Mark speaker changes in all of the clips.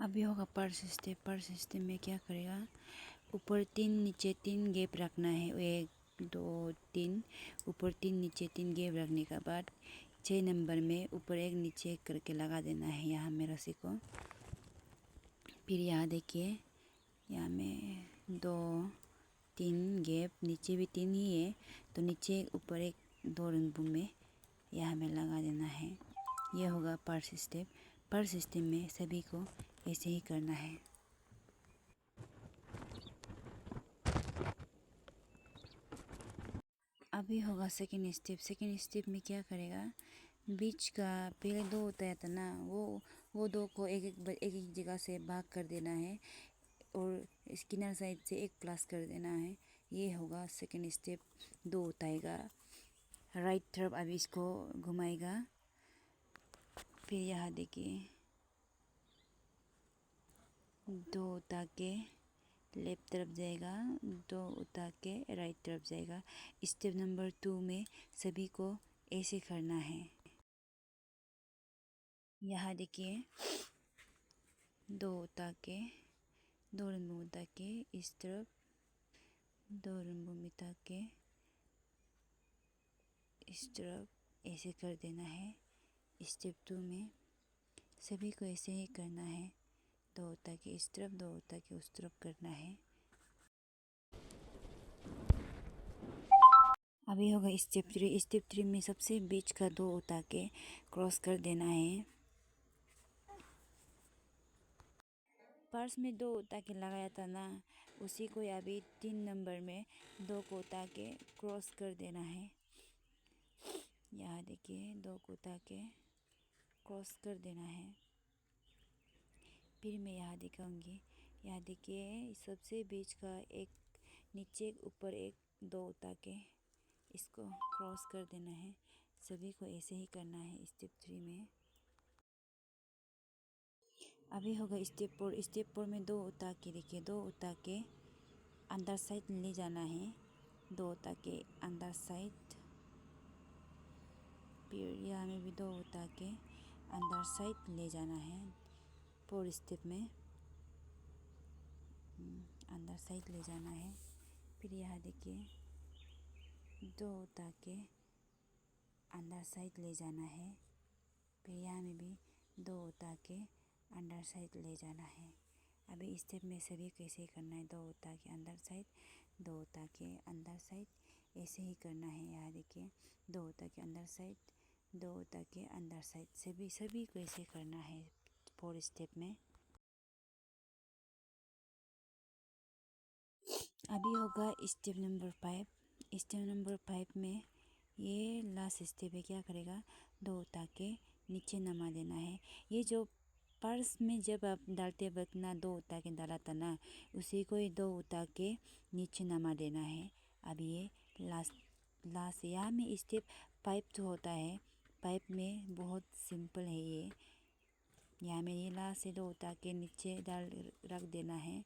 Speaker 1: अभी होगा purse step में क्या करेगा, ऊपर तीन नीचे तीन गैप रखना है। एक दो तीन, ऊपर तीन नीचे तीन गैप रखने के बाद 6 नंबर में ऊपर एक नीचे एक करके लगा देना है यहाँ में रस्सी को। फिर यहाँ देखिए, यहाँ में दो तीन गैप, नीचे भी तीन ही है, तो नीचे एक ऊपर एक, दो रंगों में यहाँ में लगा देना है। यह होगा पर्स स्टेप। पर्स स्टेप में सभी को ऐसे ही करना है। अभी होगा सेकेंड स्टेप। सेकेंड स्टेप में क्या करेगा, बीच का पहले दो होता था ना, वो दो को एक जगह से भाग कर देना है और किनार साइड से एक प्लस कर देना है। ये होगा सेकेंड स्टेप। दो उठाएगा, राइट तरफ अभी इसको घुमाएगा। फिर यहाँ देखिए, दो उठा के लेफ्ट तरफ जाएगा, दो उठा के राइट तरफ जाएगा। स्टेप नंबर 2 में सभी को ऐसे करना है। यहाँ देखिए, दो उठा के, दो रंगों उठा के इस तरफ, दो रंगों मिटा के इस तरफ ऐसे कर देना है। स्टेप 2 में सभी को ऐसे ही करना है। दो उठा के इस तरफ, दो उठा के उस तरफ करना है। अभी होगा स्टेप 3। स्टेप 3 में सबसे बीच का दो उठा के क्रॉस कर देना है। पर्स में दो उठा के लगाया था ना, उसी को अभी 3 नंबर में दो को उठा के क्रॉस कर देना है। यहाँ देखिए, दो को उठा के क्रॉस कर देना है। फिर मैं यहाँ दिखाऊंगी। यहाँ देखिए, सबसे बीच का एक नीचे एक ऊपर एक, दो उठा के इसको क्रॉस कर देना है। सभी को ऐसे ही करना है स्टेप 3 में। अभी होगा स्टेप 4। स्टेप 4 में दो उठा के देखिए, दो उठा के अंदर साइड ले जाना है। दो उठा के अंदर साइड, फिर यहाँ में भी दो उठा के अंदर साइड ले जाना है। 4 स्टेप में अंदर साइड ले जाना है। फिर यहाँ देखिए, दो उठा के अंदर साइड ले जाना है। फिर यहाँ में भी दो उठा के अंदर साइड ले जाना है। अभी स्टेप में सभी कैसे करना है, दो उठा के अंदर साइड, दो उठा के अंदर साइड, ऐसे ही करना है। यहाँ देखिए, दो उठा के अंदर साइड, दो उठा के अंदर साइड, सभी को ऐसे करना है 4 स्टेप में। अभी होगा स्टेप नंबर 5। स्टेप नंबर 5 में ये लास्ट स्टेप है। क्या करेगा, दो उठा के नीचे नमा देना है। ये जो पर्स में जब आप डालते वक्त ना दो उठा के डाला था ना, उसी को ही दो उठा के नीचे नमा देना है। अब ये लास्ट यहाँ में स्टेप 5 जो होता है, 5 में बहुत सिंपल है ये। यहाँ में ये लास्ट से दो उठा के नीचे डाल रख देना है।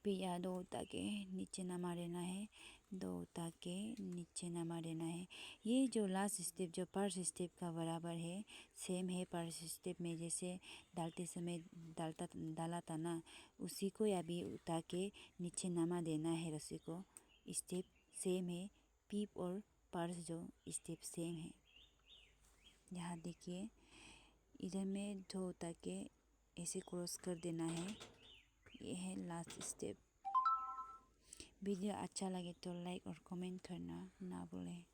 Speaker 1: फिर यहाँ दो उठा के नीचे नमा देना है, दो उठा के नीचे नमा देना है। ये जो लास्ट स्टेप जो पर्स स्टेप का बराबर है, सेम है पर्स स्टेप में जैसे डालते समय डाला था ना, उसी को अभी उठा के नीचे नमा देना है रस्सी को। स्टेप सेम है, पीप और पर्स जो स्टेप सेम है। यहाँ देखिए, इधर में दो उठा के ऐसे क्रॉस कर देना है। ये है लास्ट स्टेप। वीडियो अच्छा लगे तो लाइक और कमेंट करना ना भूलें।